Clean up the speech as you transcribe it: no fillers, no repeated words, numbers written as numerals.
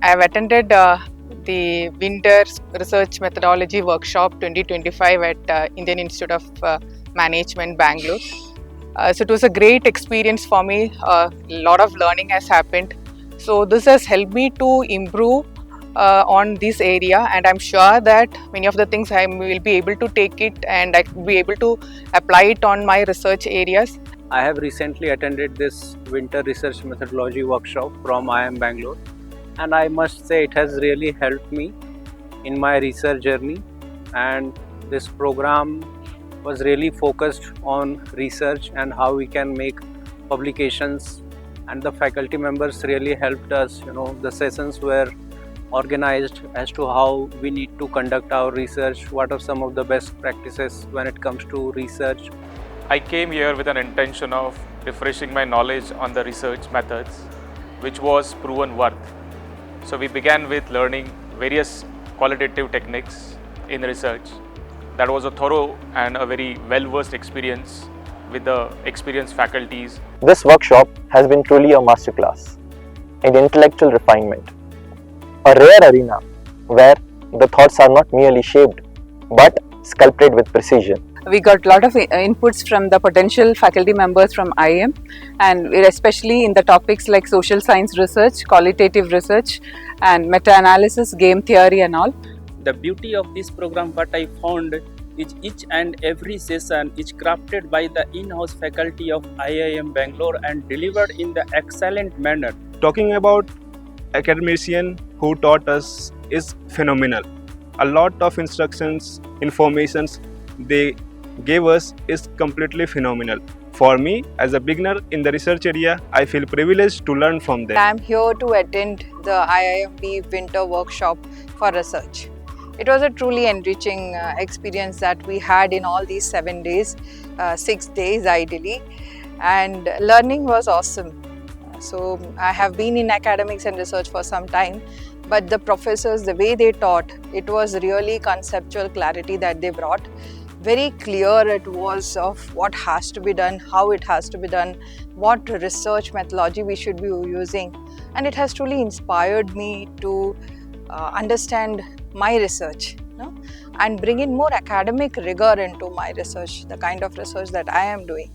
I have attended the Winter Research Methodology Workshop 2025 at Indian Institute of Management, Bangalore. So it was a great experience for me. A lot of learning has happened. So this has helped me to improve on this area, and I'm sure that many of the things I will be able to take it and I will be able to apply it on my research areas. I have recently attended this Winter Research Methodology Workshop from IIM Bangalore, and I must say it has really helped me in my research journey. And this program was really focused on research and how we can make publications, and the faculty members really helped us. The sessions were organized as to how we need to conduct our research, what are some of the best practices when it comes to research. I came here with an intention of refreshing my knowledge on the research methods, which was proven worth. So we began with learning various qualitative techniques in research. That was a thorough and a very well-versed experience with the experienced faculties. This workshop has been truly a masterclass in intellectual refinement, a rare arena where the thoughts are not merely shaped but sculpted with precision. We got a lot of inputs from the potential faculty members from IIM, and especially in the topics like social science research, qualitative research and meta-analysis, game theory and all. The beauty of this program, what I found, is each and every session is crafted by the in-house faculty of IIM Bangalore and delivered in the excellent manner. Talking about academician who taught us is phenomenal. A lot of instructions, informations they gave us is completely phenomenal. For me, as a beginner in the research area, I feel privileged to learn from them. I am here to attend the IIMB Winter Workshop for Research. It was a truly enriching experience that we had in all these 7 days, 6 days ideally, and learning was awesome. So I have been in academics and research for some time, but the professors, the way they taught, it was really conceptual clarity that they brought. Very clear it was of what has to be done, how it has to be done, what research methodology we should be using, and it has truly inspired me to understand my research, and bring in more academic rigor into my research, the kind of research that I am doing.